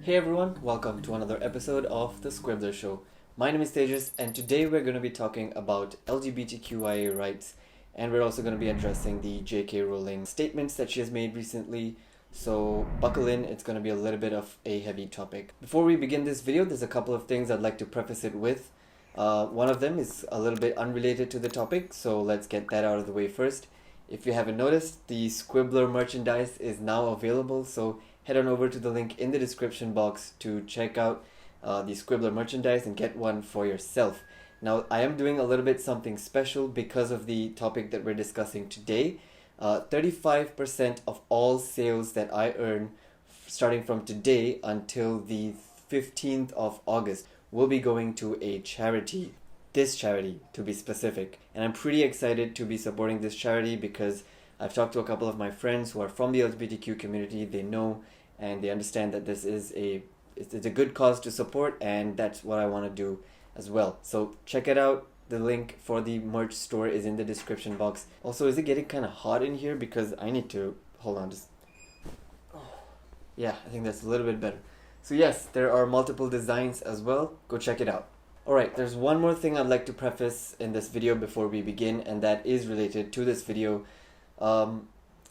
Hey everyone, welcome to another episode of the Squibbler Show. My name is Tejas, and today we're going to be talking about LGBTQIA rights, and we're also going to be addressing the JK Rowling statements that she has made recently. So buckle in, it's going to be a little bit of a heavy topic. Before we begin this video, there's a couple of things I'd like to preface it with. One of them is a little bit unrelated to the topic, so let's get that out of the way first. If you haven't noticed, the Squibbler merchandise is now available, so head on over to the link in the description box to check out the Squibbler merchandise and get one for yourself. Now, I am doing a little bit something special because of the topic that we're discussing today. 35% of all sales that I earn starting from today until the 15th of August will be going to a charity. This charity, to be specific. And I'm pretty excited to be supporting this charity because I've talked to a couple of my friends who are from the LGBTQ community. They know and they understand that this is it's a good cause to support, and that's what I want to do as well. So check it out. The link for the merch store is in the description box. Also, is it getting kind of hot in here? Because I need to hold on. Yeah, I think that's a little bit better. So yes, there are multiple designs as well. Go check it out. Alright, there's one more thing I'd like to preface in this video before we begin, and that is related to this video.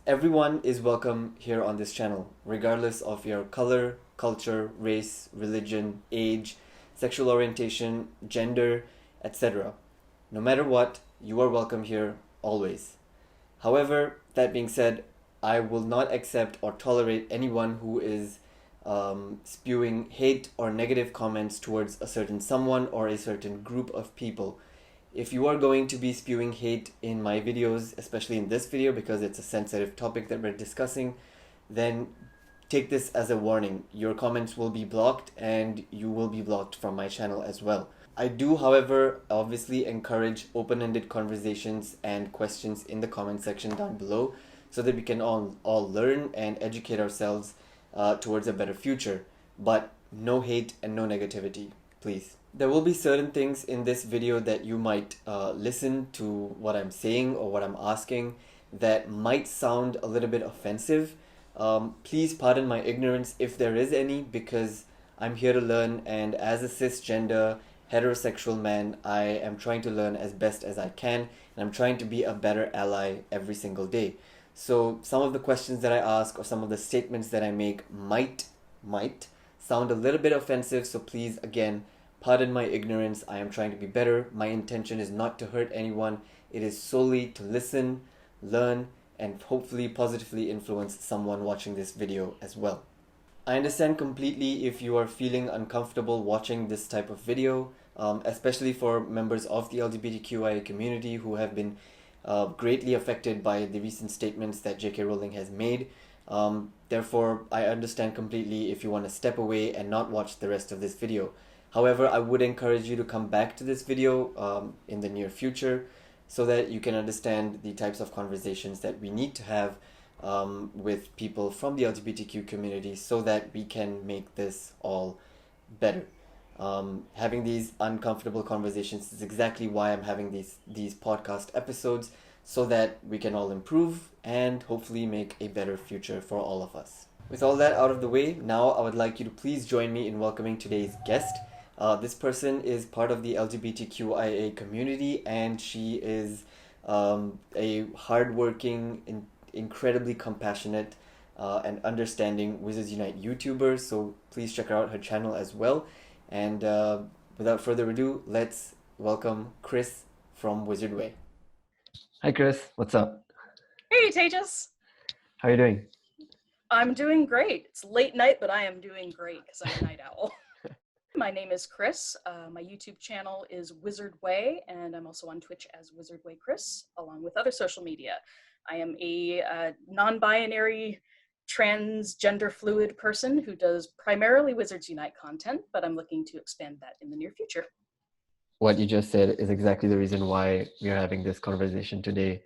Everyone is welcome here on this channel, regardless of your color, culture, race, religion, age, sexual orientation, gender, etc. No matter what, you are welcome here always. However, that being said, I will not accept or tolerate anyone who is spewing hate or negative comments towards a certain someone or a certain group of people. If you are going to be spewing hate in my videos, especially in this video because it's a sensitive topic that we're discussing, then take this as a warning. Your comments will be blocked and you will be blocked from my channel as well. I do, however, obviously encourage open-ended conversations and questions in the comment section down below so that we can all learn and educate ourselves towards a better future. But no hate and no negativity, please. There will be certain things in this video that you might listen to what I'm saying or what I'm asking that might sound a little bit offensive. Please pardon my ignorance if there is any, because I'm here to learn, and as a cisgender heterosexual man, I am trying to learn as best as I can, and I'm trying to be a better ally every single day. So some of the questions that I ask or some of the statements that I make might sound a little bit offensive, so please, again, pardon my ignorance. I am trying to be better. My intention is not to hurt anyone. It is solely to listen, learn, and hopefully positively influence someone watching this video as well. I understand completely if you are feeling uncomfortable watching this type of video, especially for members of the LGBTQIA community who have been greatly affected by the recent statements that JK Rowling has made. Therefore, I understand completely if you want to step away and not watch the rest of this video. However, I would encourage you to come back to this video in the near future so that you can understand the types of conversations that we need to have with people from the LGBTQ community so that we can make this all better. Having these uncomfortable conversations is exactly why I'm having these podcast episodes, so that we can all improve and hopefully make a better future for all of us. With all that out of the way, now I would like you to please join me in welcoming today's guest. This person is part of the LGBTQIA community, and she is a hardworking, incredibly compassionate, and understanding Wizards Unite YouTuber. So please check out her channel as well. And without further ado, let's welcome Kris from Wizard Way. Hi, Kris. What's up? Hey, Tejas. How are you doing? I'm doing great. It's late night, but I am doing great because I'm a night owl. My name is Kris. My YouTube channel is Wizard Way, and I'm also on Twitch as Wizard Way Kris, along with other social media. I am a non-binary, transgender fluid person who does primarily Wizards Unite content, but I'm looking to expand that in the near future. What you just said is exactly the reason why we are having this conversation today.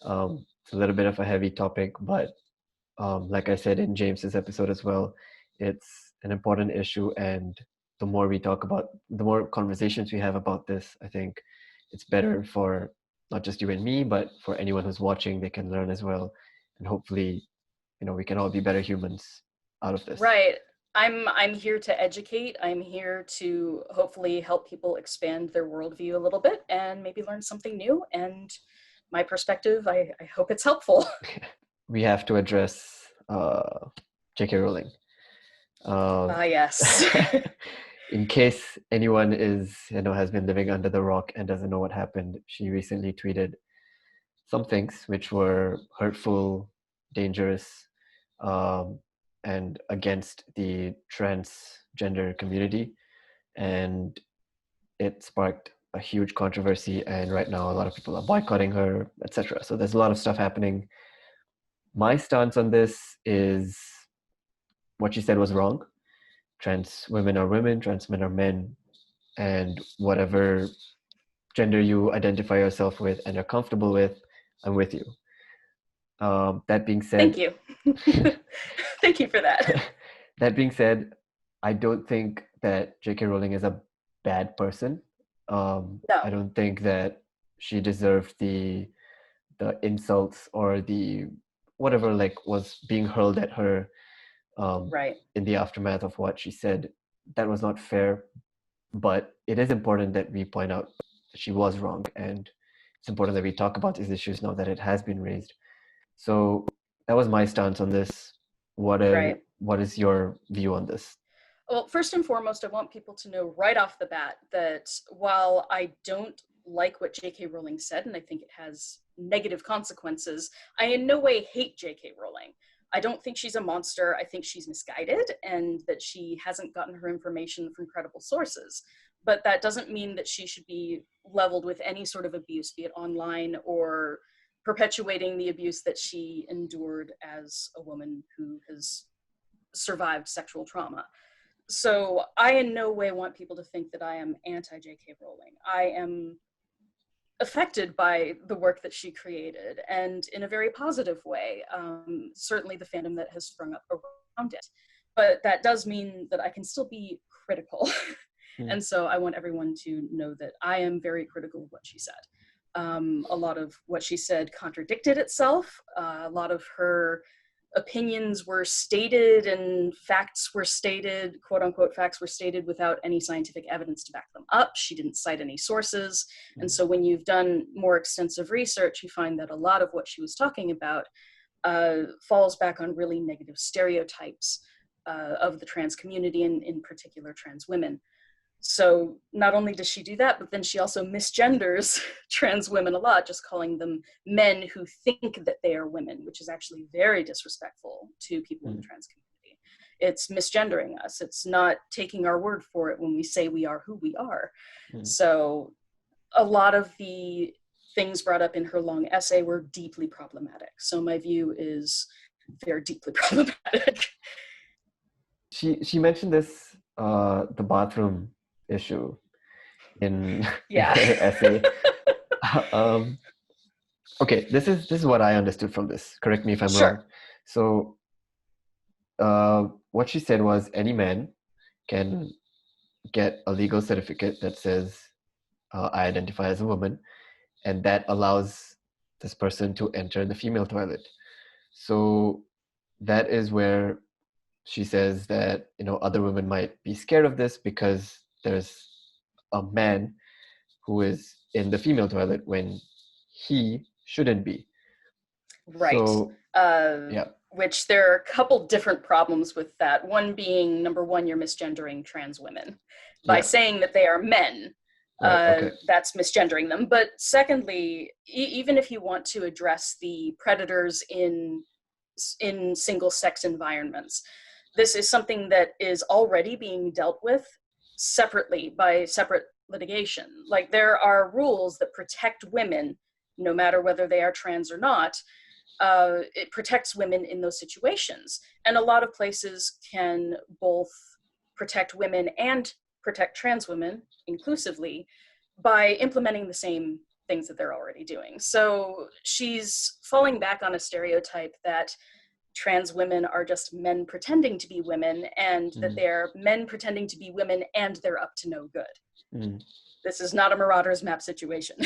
It's a little bit of a heavy topic, but like I said in James's episode as well, it's an important issue, and the more we talk about, the more conversations we have about this, I think it's better for not just you and me, but for anyone who's watching. They can learn as well, and hopefully, we can all be better humans out of this. Right. I'm here to educate. I'm here to hopefully help people expand their worldview a little bit and maybe learn something new. And my perspective, I hope it's helpful. We have to address JK Rowling. Yes. In case anyone has been living under the rock and doesn't know what happened, she recently tweeted some things which were hurtful, dangerous, and against the transgender community. And it sparked a huge controversy. And right now, a lot of people are boycotting her, etc. So there's a lot of stuff happening. My stance on this is what she said was wrong. Trans women are women, trans men are men, and whatever gender you identify yourself with and are comfortable with, I'm with you. That being said, thank you. Thank you for that. That being said, I don't think that JK Rowling is a bad person. No. I don't think that she deserved the insults or the whatever was being hurled at her Right. in the aftermath of what she said. That was not fair, but it is important that we point out that she was wrong, and it's important that we talk about these issues now that it has been raised. So that was my stance on this. What is your view on this? Well, first and foremost, I want people to know right off the bat that while I don't like what JK Rowling said, and I think it has negative consequences, I in no way hate JK Rowling. I don't think she's a monster. I think she's misguided and that she hasn't gotten her information from credible sources. But that doesn't mean that she should be leveled with any sort of abuse, be it online or perpetuating the abuse that she endured as a woman who has survived sexual trauma. So I in no way want people to think that I am anti-JK Rowling. I am affected by the work that she created, and in a very positive way. Certainly the fandom that has sprung up around it. But that does mean that I can still be critical. And so I want everyone to know that I am very critical of what she said. A lot of what she said contradicted itself. A lot of her opinions were stated and facts were stated, quote unquote facts were stated without any scientific evidence to back them up. She didn't cite any sources. And so when you've done more extensive research, you find that a lot of what she was talking about falls back on really negative stereotypes of the trans community and in particular trans women. So not only does she do that, but then she also misgenders trans women a lot, just calling them men who think that they are women, which is actually very disrespectful to people in the trans community. It's misgendering us. It's not taking our word for it when we say we are who we are. So a lot of the things brought up in her long essay were deeply problematic. So my view is they're deeply problematic. She mentioned this, the bathroom issue in her essay. Okay, this is what I understood from this. Correct me if I'm wrong. So what she said was any man can get a legal certificate that says I identify as a woman, and that allows this person to enter the female toilet. So that is where she says that other women might be scared of this because there's a man who is in the female toilet when he shouldn't be. Right. So, which there are a couple different problems with that. One being, number one, you're misgendering trans women by saying that they are men. That's misgendering them. But secondly, even if you want to address the predators in single sex environments, this is something that is already being dealt with separately by separate litigation. Like there are rules that protect women, no matter whether they are trans or not. It protects women in those situations. And a lot of places can both protect women and protect trans women inclusively by implementing the same things that they're already doing. So she's falling back on a stereotype that trans women are just men pretending to be women, and that they're men pretending to be women and they're up to no good. This is not a Marauders Map situation.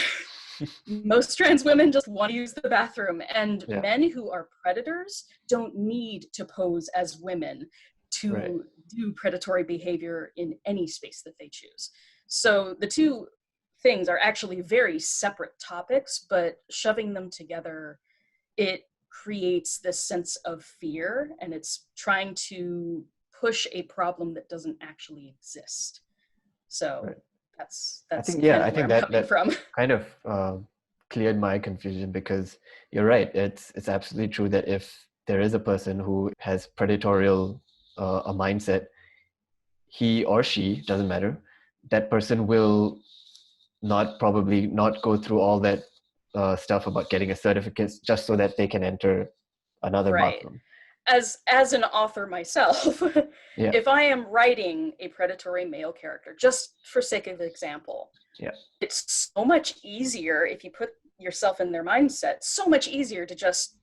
Most trans women just want to use the bathroom, and men who are predators don't need to pose as women Right. to do predatory behavior in any space that they choose. So the two things are actually very separate topics, but shoving them together, it creates this sense of fear, and it's trying to push a problem that doesn't actually exist. So Right. that's kind I of where think I'm that coming from. kind of cleared my confusion, because you're right. It's absolutely true that if there is a person who has predatorial a mindset, he or she, doesn't matter, that person will probably not go through all that stuff about getting a certificate just so that they can enter another Right. bathroom. As an author myself, Yeah. if I am writing a predatory male character, just for sake of example, Yeah. it's so much easier if you put yourself in their mindset, so much easier to just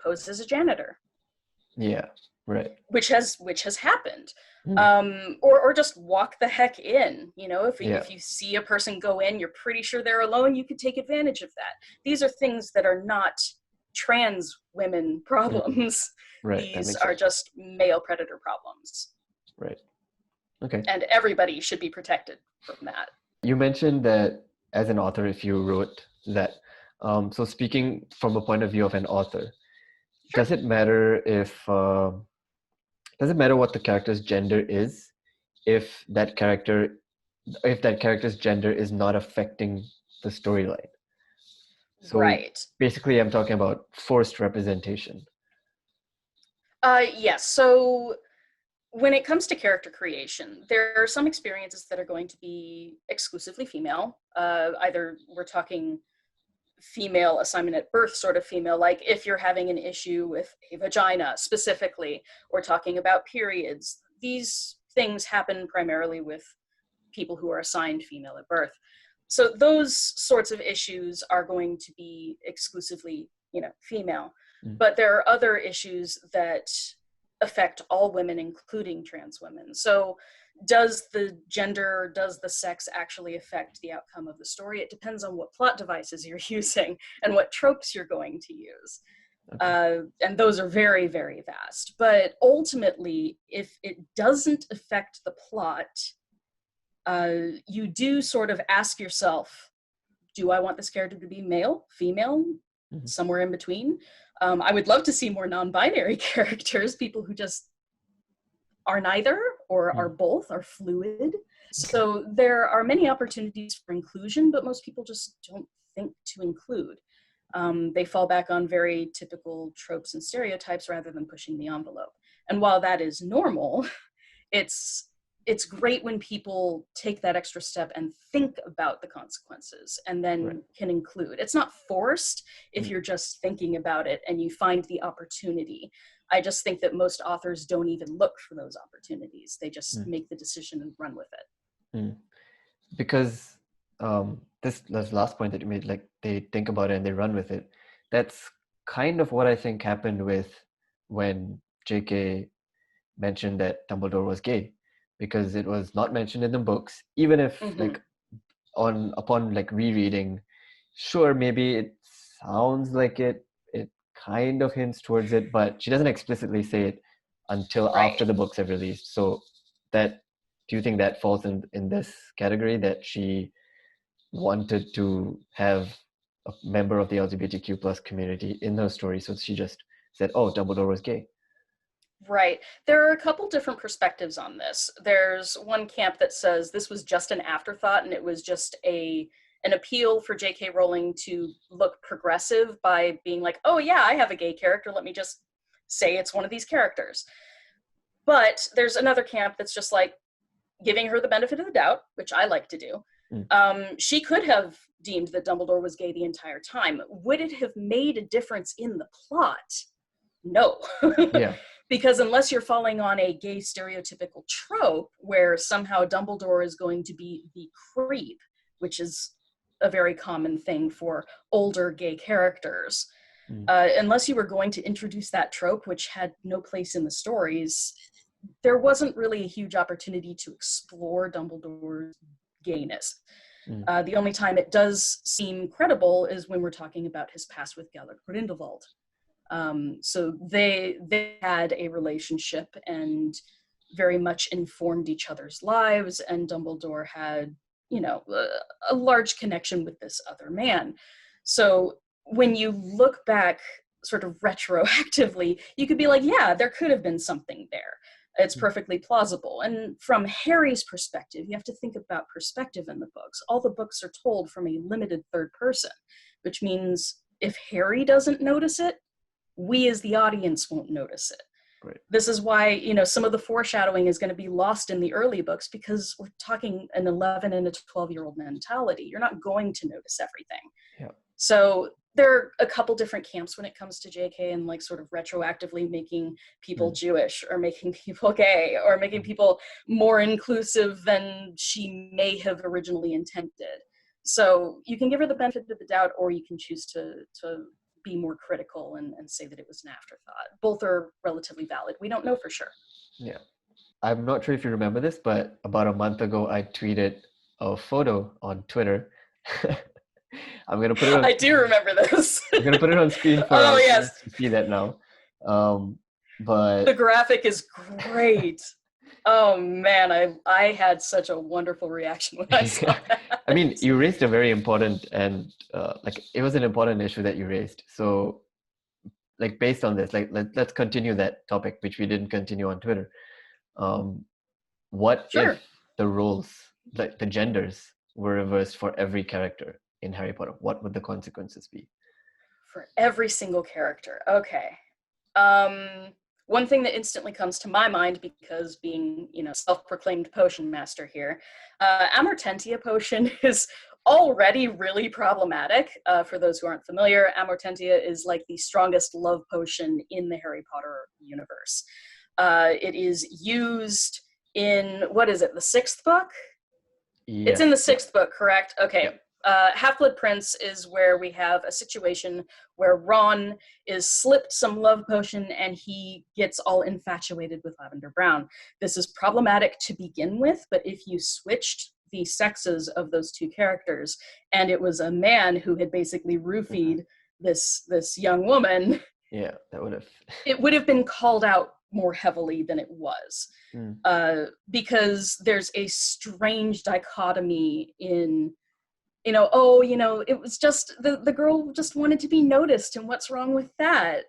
pose as a janitor. Yeah. Right. Which has happened. Mm. Or just walk the heck in. You know, Yeah. if you see a person go in, you're pretty sure they're alone, you could take advantage of that. These are things that are not trans women problems. Right. That These makes are sense. just male predator problems. Right. Okay. And everybody should be protected from that. You mentioned that as an author, if you wrote that, so speaking from a point of view of an author, Sure. does it matter does it matter what the character's gender is, if that character's gender is not affecting the storyline? So Right. basically, I'm talking about forced representation. Yes. So when it comes to character creation, there are some experiences that are going to be exclusively female. Either we're talking female assignment at birth sort of female, like if you're having an issue with a vagina specifically, or talking about periods. These things happen primarily with people who are assigned female at birth. So those sorts of issues are going to be exclusively, female. Mm. But there are other issues that affect all women, including trans women. So does the gender, does the sex actually affect the outcome of the story? It depends on what plot devices you're using and what tropes you're going to use. Okay. And those are very, very vast. But ultimately, if it doesn't affect the plot, you do sort of ask yourself, do I want this character to be male, female, Mhm. somewhere in between? I would love to see more non-binary characters, people who just are neither or are both, are fluid. So there are many opportunities for inclusion, but most people just don't think to include. They fall back on very typical tropes and stereotypes rather than pushing the envelope. And while that is normal, it's great when people take that extra step and think about the consequences and then Right. can include. It's not forced if Mm. you're just thinking about it and you find the opportunity. I just think that most authors don't even look for those opportunities. They just Mm. make the decision and run with it. Mm. Because this last point that you made, like they think about it and they run with it, that's kind of what I think happened with when JK mentioned that Dumbledore was gay, because it was not mentioned in the books, even if Mm-hmm. like upon like rereading, sure, maybe it sounds like it kind of hints towards it, but she doesn't explicitly say it until Right. after the books have released. So that, do you think that falls in this category, that she wanted to have a member of the LGBTQ plus community in her story, so she just said, oh, Dumbledore was gay? Right. There are a couple different perspectives on this. There's one camp that says this was just an afterthought and it was just an appeal for JK Rowling to look progressive by being like, oh yeah, I have a gay character, let me just say it's one of these characters. But there's another camp that's just like giving her the benefit of the doubt, which I like to do. She could have deemed that Dumbledore was gay the entire time. Would it have made a difference in the plot? No. Yeah. Because unless you're falling on a gay stereotypical trope where somehow Dumbledore is going to be the creep, which is a very common thing for older gay characters, unless you were going to introduce that trope, which had no place in the stories, there wasn't really a huge opportunity to explore Dumbledore's gayness. The only time it does seem credible is when we're talking about his past with Gellert Grindelwald. So they had a relationship, and very much informed each other's lives, and Dumbledore had, you know, a large connection with this other man. So when you look back sort of retroactively, you could be like, yeah, there could have been something there. It's perfectly plausible. And from Harry's perspective, you have to think about perspective in the books. All the books are told from a limited third person, which means if Harry doesn't notice it, we as the audience won't notice it. Great. This is why, you know, some of the foreshadowing is going to be lost in the early books, because we're talking an 11 and a 12-year-old mentality. You're not going to notice everything. Yeah. So there are a couple different camps when it comes to JK and like sort of retroactively making people Jewish, or making people gay, or making people more inclusive than she may have originally intended. So you can give her the benefit of the doubt, or you can choose to be more critical and say that it was an afterthought. Both are relatively valid. We don't know for sure. Yeah. I'm not sure if you remember this, but about a month ago, I tweeted a photo on Twitter. I'm going to put it on... I do remember this. I'm going to put it on screen for oh, yes. to see that now. But the graphic is great. Oh, man, I had such a wonderful reaction when I saw that. I mean, you raised a very important and like it was an important issue that you raised. So like based on this, like let's continue that topic, which we didn't continue on Twitter. What if the roles, like the genders, were reversed for every character in Harry Potter? What would the consequences be? For every single character. Okay. One thing that instantly comes to my mind, because being, you know, self-proclaimed potion master here, Amortentia potion is already really problematic. For those who aren't familiar, Amortentia is like the strongest love potion in the Harry Potter universe. It is used in, what is it, the 6th book? Yeah. It's in the 6th book, correct? Okay. Yeah. Half-Blood Prince is where we have a situation where Ron is slipped some love potion and he gets all infatuated with Lavender Brown. This is problematic to begin with, but if you switched the sexes of those two characters and it was a man who had basically roofied this young woman, yeah, that would have it would have been called out more heavily than it was. Because there's a strange dichotomy in, you know, oh, you know, it was just, the girl just wanted to be noticed, and what's wrong with that?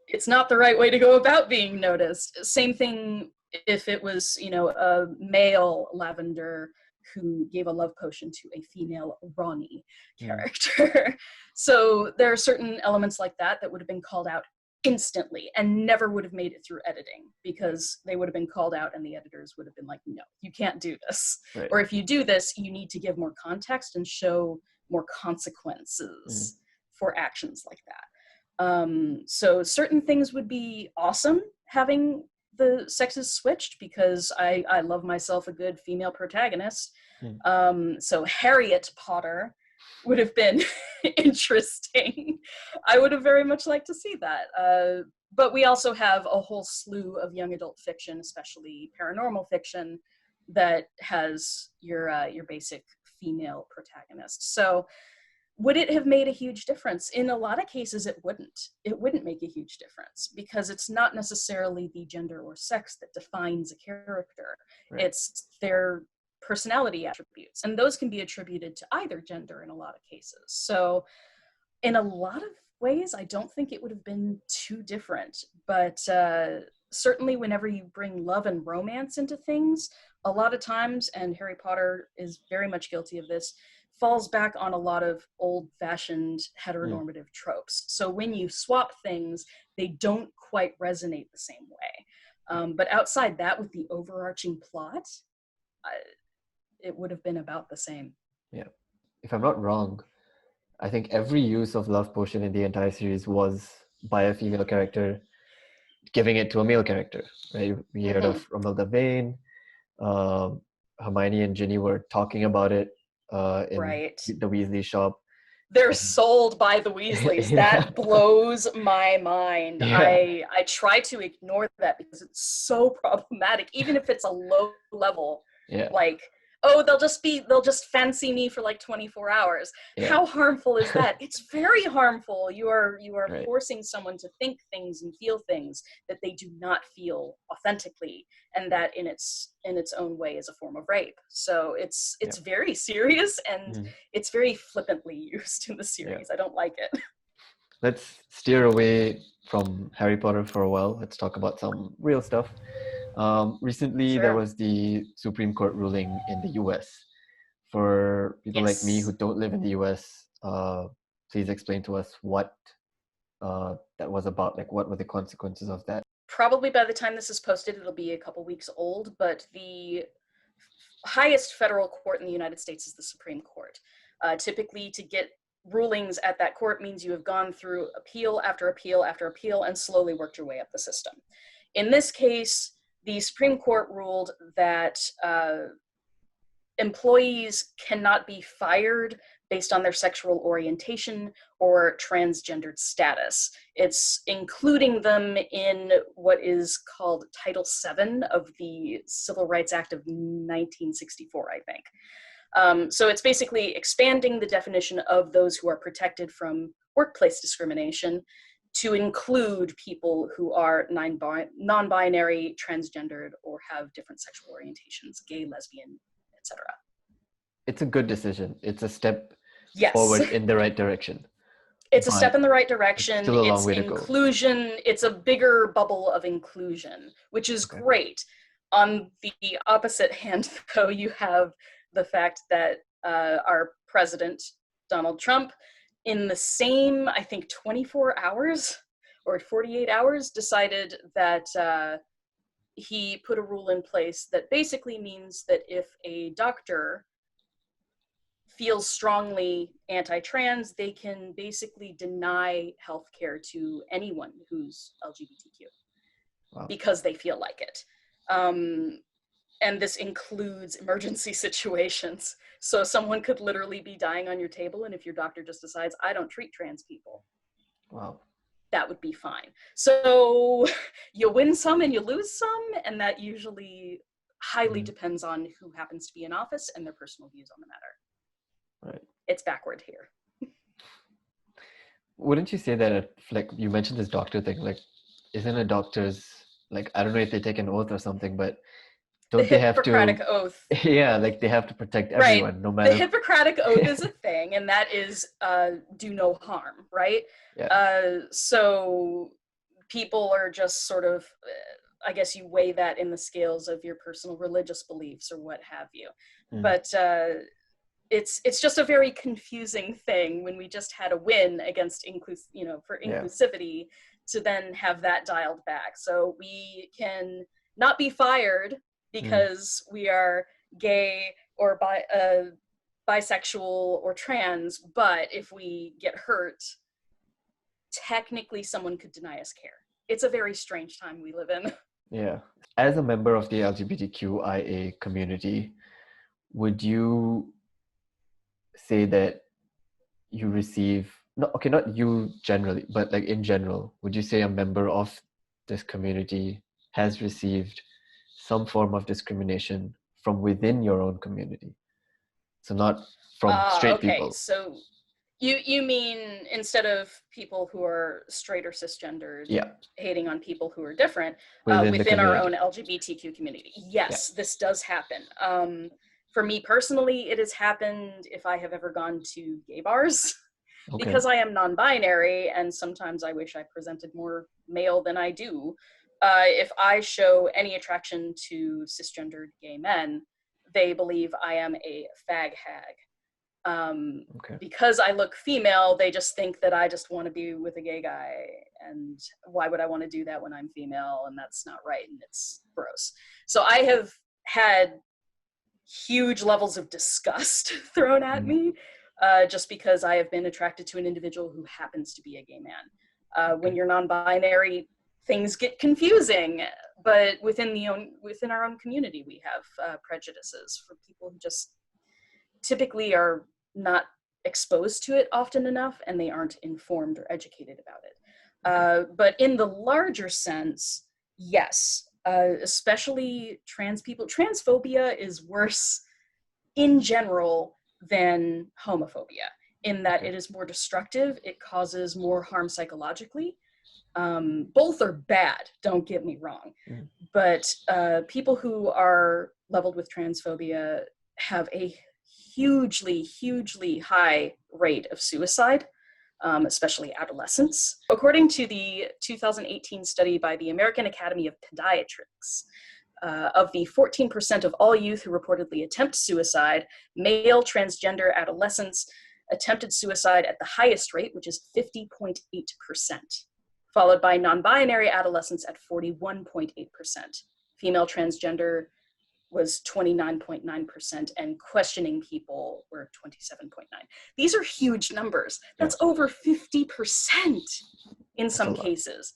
It's not the right way to go about being noticed. Same thing if it was, you know, a male Lavender who gave a love potion to a female Ronnie character. So there are certain elements like that that would have been called out instantly and never would have made it through editing, because they would have been called out and the editors would have been like, no, you can't do this. Right. Or if you do this, you need to give more context and show more consequences for actions like that. So certain things would be awesome having the sexes switched, because I love myself a good female protagonist. So Harriet Potter would have been interesting. I would have very much liked to see that. But we also have a whole slew of young adult fiction, especially paranormal fiction, that has your basic female protagonist. So would it have made a huge difference? In a lot of cases, it wouldn't. It wouldn't make a huge difference, because it's not necessarily the gender or sex that defines a character. Right. It's their personality attributes, and those can be attributed to either gender in a lot of cases. So in a lot of ways, I don't think it would have been too different, but certainly whenever you bring love and romance into things, a lot of times, and Harry Potter is very much guilty of this, falls back on a lot of old-fashioned heteronormative tropes. So when you swap things, they don't quite resonate the same way. But outside that, with the overarching plot, it would have been about the same. Yeah. If I'm not wrong, I think every use of love potion in the entire series was by a female character giving it to a male character, right? We heard of Rumble the Vane, Hermione and Ginny were talking about it in the Weasley shop. They're sold by the Weasleys. That blows my mind. I try to ignore that because it's so problematic, even if it's a low level. Like, oh, they'll just fancy me for like 24 hours. Yeah. How harmful is that? It's very harmful. You are Right. forcing someone to think things and feel things that they do not feel authentically, and that in its own way is a form of rape. So it's very serious, and it's very flippantly used in the series. I don't like it. Let's steer away from Harry Potter for a while. Let's talk about some real stuff. Recently, there was the Supreme Court ruling in the US. For people like me who don't live in the US, please explain to us what that was about. Like, what were the consequences of that? Probably by the time this is posted, it'll be a couple weeks old, but the highest federal court in the United States is the Supreme Court. Typically, to get rulings at that court means you have gone through appeal after appeal after appeal and slowly worked your way up the system. In this case, the Supreme Court ruled that employees cannot be fired based on their sexual orientation or transgendered status. It's including them in what is called Title VII of the Civil Rights Act of 1964, I think. So it's basically expanding the definition of those who are protected from workplace discrimination to include people who are non-binary, transgendered, or have different sexual orientations, gay, lesbian, etc. It's a good decision. It's a step forward in the right direction. It's a step in the right direction. It's still a long way to go. Inclusion. It's a bigger bubble of inclusion, which is great. On the opposite hand, though, you have the fact that our president, Donald Trump, in the same, I think, 24 hours or 48 hours, decided that he put a rule in place that basically means that if a doctor feels strongly anti-trans, they can basically deny healthcare to anyone who's LGBTQ because they feel like it. And this includes emergency situations. So someone could literally be dying on your table, and if your doctor just decides, I don't treat trans people, that would be fine. So you win some and you lose some, and that usually highly depends on who happens to be in office and their personal views on the matter. Right. It's backward here. Wouldn't you say that, like, you mentioned this doctor thing, like, isn't a doctor's, like, I don't know if they take an oath or something, but don't they have to? The Hippocratic Oath. Yeah, like they have to protect everyone, no matter. The Hippocratic Oath is a thing, and that is do no harm, right? Yeah. So people are just sort of, I guess you weigh that in the scales of your personal religious beliefs or what have you. But it's just a very confusing thing when we just had a win against inclusivity to then have that dialed back. So we can not be fired because we are gay or bisexual or trans, but if we get hurt, technically someone could deny us care. It's a very strange time we live in. Yeah. As a member of the LGBTQIA community, would you say that you receive, not you generally, but like in general, would you say a member of this community has received some form of discrimination from within your own community? So not from straight people. So you mean instead of people who are straight or cisgendered hating on people who are different within our own LGBTQ community? Yes, this does happen. For me personally, it has happened if I have ever gone to gay bars. Because I am non-binary and sometimes I wish I presented more male than I do. If I show any attraction to cisgendered gay men, they believe I am a fag hag. Because I look female, they just think that I just want to be with a gay guy, and why would I want to do that when I'm female? And that's not right, and it's gross. So I have had huge levels of disgust thrown at me just because I have been attracted to an individual who happens to be a gay man. When you're non-binary, things get confusing, but within our own community, we have prejudices for people who just typically are not exposed to it often enough, and they aren't informed or educated about it. But in the larger sense, yes, especially trans people. Transphobia is worse in general than homophobia, in that it is more destructive, it causes more harm psychologically. Both are bad, don't get me wrong, but people who are leveled with transphobia have a hugely high rate of suicide, especially adolescents. According to the 2018 study by the American Academy of Pediatrics, of the 14% of all youth who reportedly attempt suicide, male transgender adolescents attempted suicide at the highest rate, which is 50.8%, followed by non-binary adolescents at 41.8%. Female transgender was 29.9%, and questioning people were 27.9%. These are huge numbers. That's over 50% in some cases.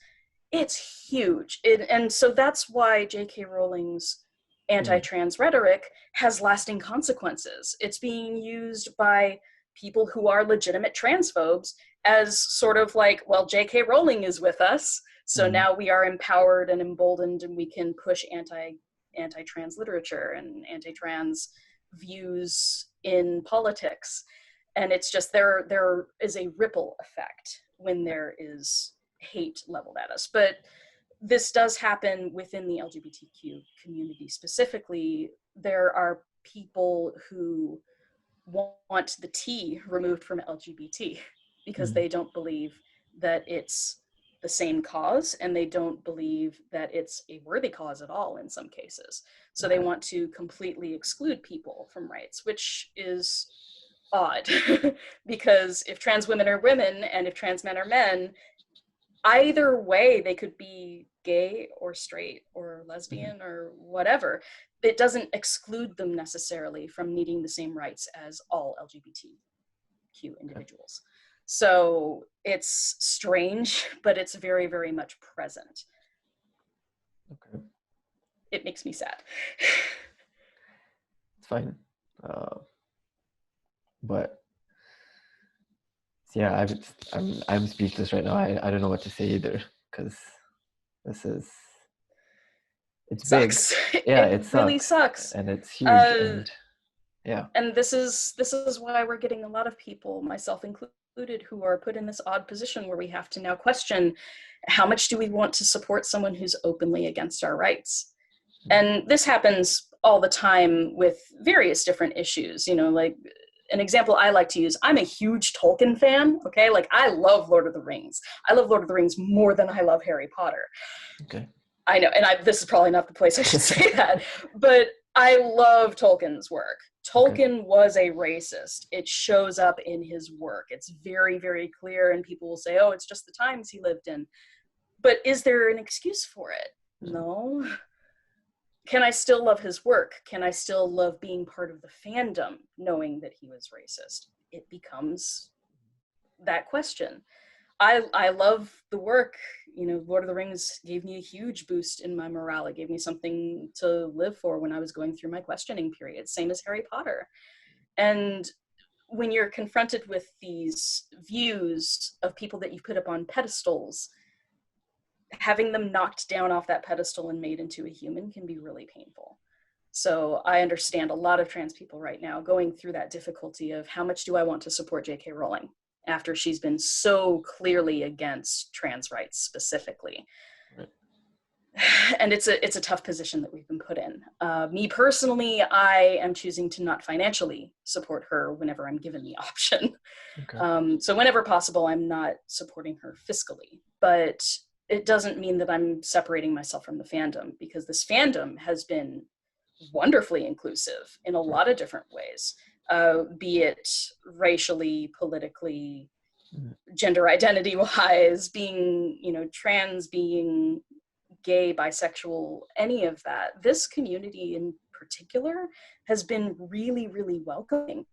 It's huge. And so that's why JK Rowling's anti-trans rhetoric has lasting consequences. It's being used by people who are legitimate transphobes as sort of like, well, JK Rowling is with us, so now we are empowered and emboldened, and we can push anti-trans literature and anti-trans views in politics. And it's just there is a ripple effect when there is hate leveled at us. But this does happen within the LGBTQ community specifically. There are people who want the T removed from LGBT because they don't believe that it's the same cause, and they don't believe that it's a worthy cause at all in some cases. So they want to completely exclude people from rights, which is odd because if trans women are women and if trans men are men, either way they could be gay or straight or lesbian or whatever. It doesn't exclude them necessarily from needing the same rights as all LGBTQ individuals. So it's strange, but it's very, very much present. Okay. It makes me sad. It's fine. But yeah, I'm speechless right now. I don't know what to say either, because it's big. Yeah, it really sucks. And it's huge. And this is why we're getting a lot of people, myself included, who are put in this odd position where we have to now question, how much do we want to support someone who's openly against our rights? And this happens all the time with various different issues, like an example I like to use. I'm a huge Tolkien fan, okay? Like, I love Lord of the Rings. I love Lord of the Rings more than I love Harry Potter. Okay. I know, and this is probably not the place I should say that, but I love Tolkien's work. Tolkien was a racist. It shows up in his work. It's very, very clear, and people will say, oh, it's just the times he lived in. But is there an excuse for it? No. Can I still love his work? Can I still love being part of the fandom knowing that he was racist? It becomes that question. I love the work. Lord of the Rings gave me a huge boost in my morale. It gave me something to live for when I was going through my questioning period, same as Harry Potter. And when you're confronted with these views of people that you put up on pedestals, having them knocked down off that pedestal and made into a human can be really painful. So I understand a lot of trans people right now going through that difficulty of, how much do I want to support JK Rowling after she's been so clearly against trans rights specifically? Right. And it's a tough position that we've been put in. Me personally, I am choosing to not financially support her whenever I'm given the option. Okay. So whenever possible, I'm not supporting her fiscally. But it doesn't mean that I'm separating myself from the fandom, because this fandom has been wonderfully inclusive in a lot of different ways, be it racially, politically, gender identity wise, being, trans, being gay, bisexual, any of that. This community in particular has been really, really welcoming.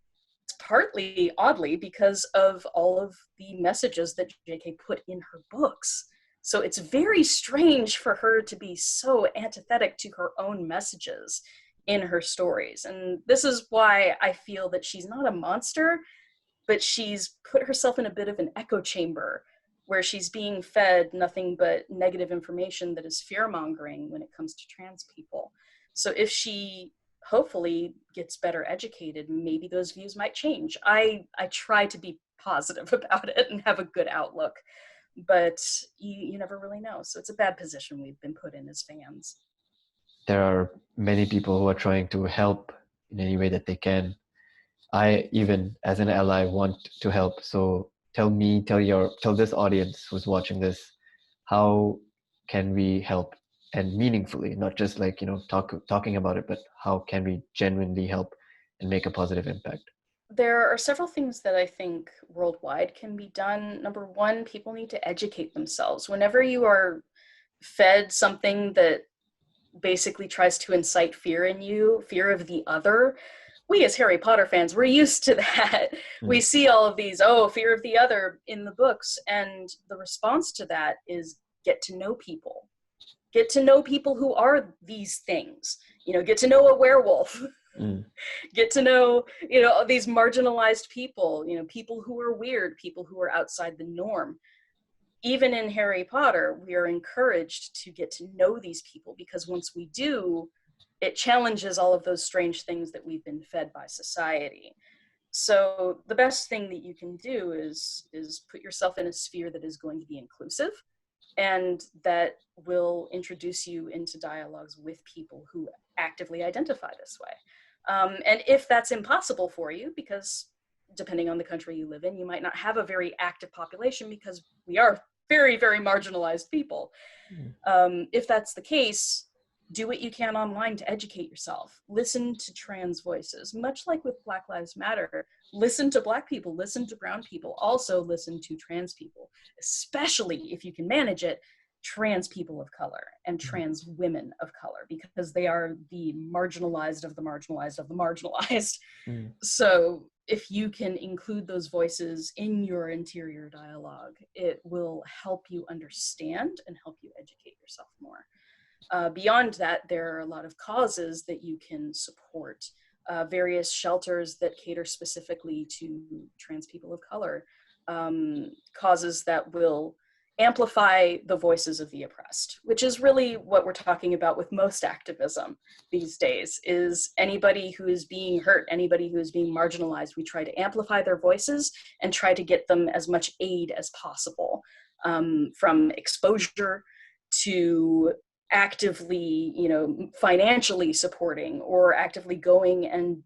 It's partly, oddly, because of all of the messages that JK put in her books. So it's very strange for her to be so antithetic to her own messages in her stories. And this is why I feel that she's not a monster, but she's put herself in a bit of an echo chamber where she's being fed nothing but negative information that is fear-mongering when it comes to trans people. So if she hopefully gets better educated, maybe those views might change. I try to be positive about it and have a good outlook, but you never really know. So it's a bad position we've been put in as fans. There are many people who are trying to help in any way that they can. I, even as an ally, want to help. So tell this audience who's watching this, how can we help, and meaningfully, not just like, talking about it, but how can we genuinely help and make a positive impact? There are several things that I think worldwide can be done. Number one, people need to educate themselves. Whenever you are fed something that basically tries to incite fear in you, fear of the other, we as Harry Potter fans, we're used to that. We see all of these, fear of the other in the books. And the response to that is get to know people. Get to know people who are these things. Get to know a werewolf. Get to know, these marginalized people, people who are weird, people who are outside the norm. Even in Harry Potter, we are encouraged to get to know these people, because once we do, it challenges all of those strange things that we've been fed by society. So the best thing that you can do is put yourself in a sphere that is going to be inclusive and that will introduce you into dialogues with people who actively identify this way. And if that's impossible for you, because depending on the country you live in, you might not have a very active population because we are very, very marginalized people. If that's the case, do what you can online to educate yourself. Listen to trans voices, much like with Black Lives Matter. Listen to Black people, listen to brown people, also listen to trans people, especially if you can manage it, trans people of color and trans women of color, because they are the marginalized of the marginalized of the marginalized. So if you can include those voices in your interior dialogue, it will help you understand and help you educate yourself more. Beyond that, there are a lot of causes that you can support, various shelters that cater specifically to trans people of color, causes that will amplify the voices of the oppressed, which is really what we're talking about with most activism these days. Is anybody who is being hurt, anybody who is being marginalized, we try to amplify their voices and try to get them as much aid as possible, from exposure to actively, financially supporting, or actively going and,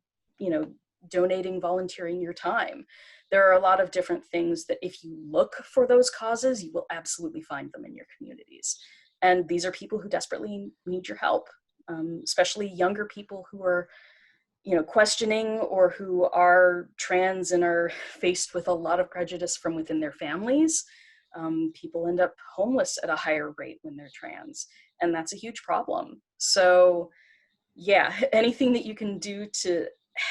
donating, volunteering your time. There are a lot of different things that if you look for those causes, you will absolutely find them in your communities. And these are people who desperately need your help, especially younger people who are, questioning or who are trans and are faced with a lot of prejudice from within their families. People end up homeless at a higher rate when they're trans, and that's a huge problem. So yeah, anything that you can do to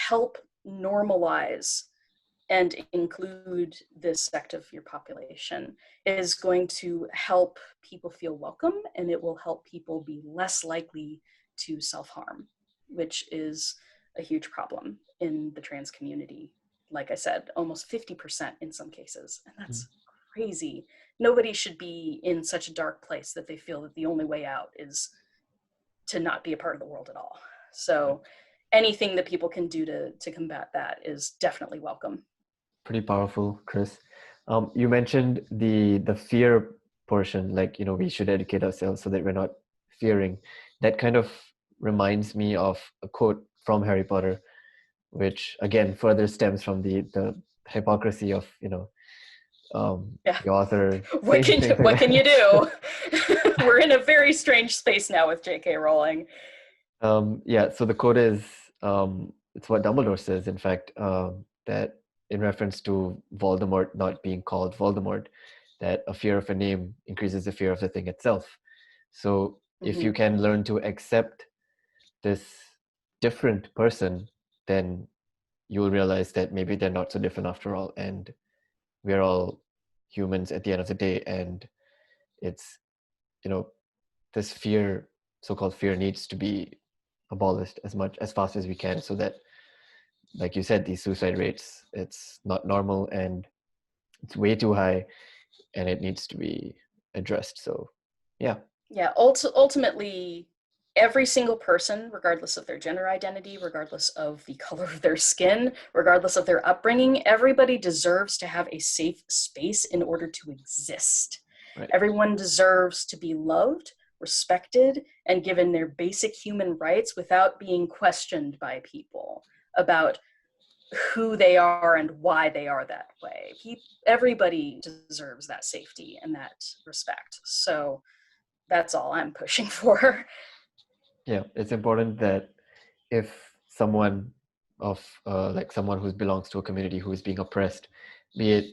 help normalize and include this sect of your population is going to help people feel welcome, and it will help people be less likely to self-harm, which is a huge problem in the trans community. Like I said, almost 50% in some cases, and that's crazy. Nobody should be in such a dark place that they feel that the only way out is to not be a part of the world at all. So anything that people can do to combat that is definitely welcome. Pretty powerful, Kris. You mentioned the fear portion, like, we should educate ourselves so that we're not fearing. That kind of reminds me of a quote from Harry Potter, which again further stems from the hypocrisy of, the author. What can you do? We're in a very strange space now with JK Rowling. Yeah, so the quote is, it's what Dumbledore says, in fact, that in reference to Voldemort not being called Voldemort, that a fear of a name increases the fear of the thing itself. So if you can learn to accept this different person, then you'll realize that maybe they're not so different after all, and we're all humans at the end of the day. And it's, this fear, so-called fear, needs to be abolished as fast as we can, so that, like you said, these suicide rates, it's not normal and it's way too high, and it needs to be addressed. So yeah. Ultimately, every single person, regardless of their gender identity, regardless of the color of their skin, regardless of their upbringing, everybody deserves to have a safe space in order to exist. Right. Everyone deserves to be loved, respected, and given their basic human rights without being questioned by people about who they are and why they are that way. Everybody deserves that safety and that respect. So that's all I'm pushing for. Yeah, it's important that if someone of like someone who belongs to a community who is being oppressed, be it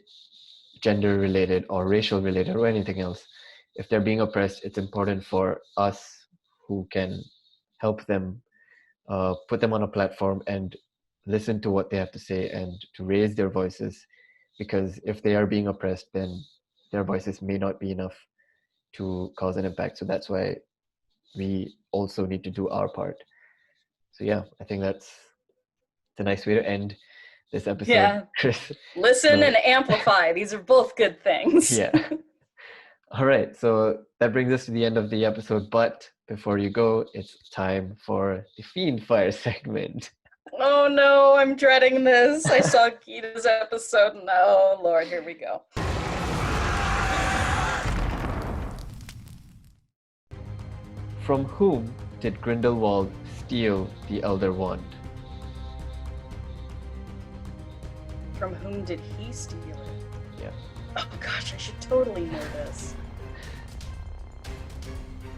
gender related or racial related or anything else, if they're being oppressed, it's important for us who can help them, put them on a platform and listen to what they have to say and to raise their voices, because if they are being oppressed, then their voices may not be enough to cause an impact. So that's why we also need to do our part. So yeah, I think that's a nice way to end this episode. Yeah. Kris. Listen and amplify. These are both good things. Yeah. All right. So that brings us to the end of the episode. But before you go, it's time for the Fiendfyre segment. Oh no, I'm dreading this. I saw Gita's episode. No, Lord, here we go. From whom did Grindelwald steal the Elder Wand? From whom did he steal it? Yeah. Oh gosh, I should totally know this.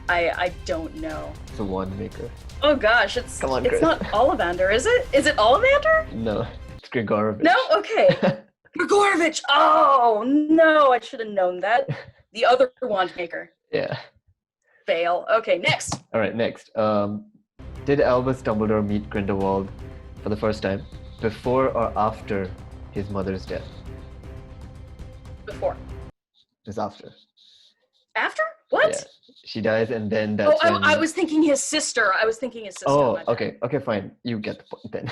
I don't know. It's a wand maker. Oh gosh, it's Chris. not Ollivander, is it? Is it Ollivander? No, it's Grigorovich. No? Okay. Grigorovich! Oh no, I should have known that. The other wand maker. Yeah. Fail. Okay, next. All right, next. Did Albus Dumbledore meet Grindelwald for the first time before or after his mother's death? Before. It was after. After? What? Yeah. She dies and then that's when... I was thinking his sister. Oh, okay. Okay, fine. You get the point then.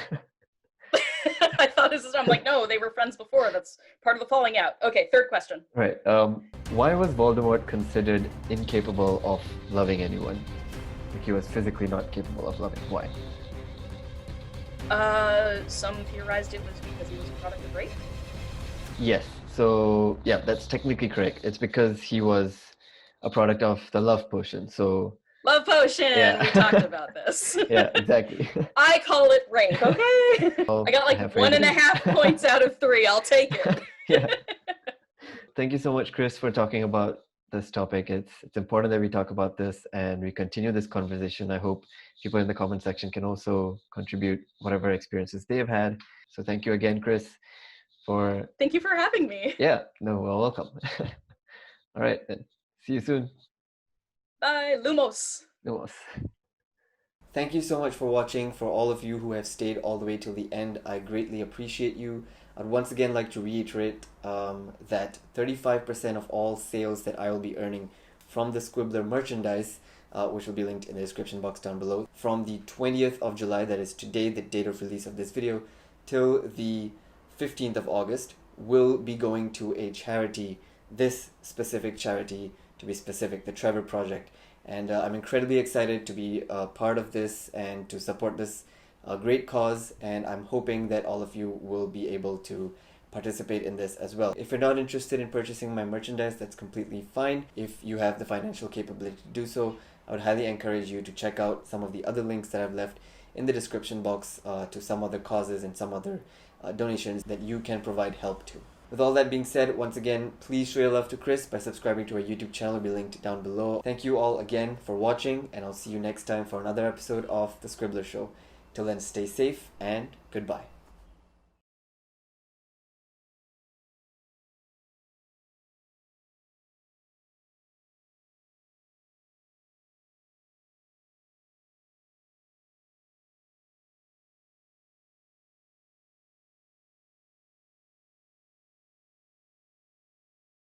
I thought his sister. I'm like, no, they were friends before. That's part of the falling out. Okay, third question. Right. Why was Voldemort considered incapable of loving anyone? Like he was physically not capable of loving. Why? Some theorized it was because he was a product of rape. Yes. So, yeah, that's technically correct. It's because he was a product of the love potion. So Love potion. Yeah. We talked about this. yeah, exactly. I call it rape. Okay. Well, I got like 1.5 points out of 3. I'll take it. Yeah. Thank you so much, Kris, for talking about this topic. It's important that we talk about this and we continue this conversation. I hope people in the comment section can also contribute whatever experiences they've had. So thank you again, Kris, for... Thank you for having me. Yeah, no, well, welcome. All right, then. See you soon. Bye, Lumos. Lumos. Thank you so much for watching. For all of you who have stayed all the way till the end, I greatly appreciate you. I'd once again like to reiterate that 35% of all sales that I will be earning from the Squibbler merchandise, which will be linked in the description box down below, from the 20th of July, that is today, the date of release of this video, till the 15th of August, will be going to a charity, this specific charity, to be specific, the Trevor Project. And I'm incredibly excited to be a part of this and to support this great cause, and I'm hoping that all of you will be able to participate in this as well. If you're not interested in purchasing my merchandise, that's completely fine. If you have the financial capability to do so, I would highly encourage you to check out some of the other links that I've left in the description box to some other causes and some other donations that you can provide help to. With all that being said, once again, please show your love to Kris by subscribing to our YouTube channel, it'll be linked down below. Thank you all again for watching, and I'll see you next time for another episode of The Squibbler Show. Till then, stay safe and goodbye.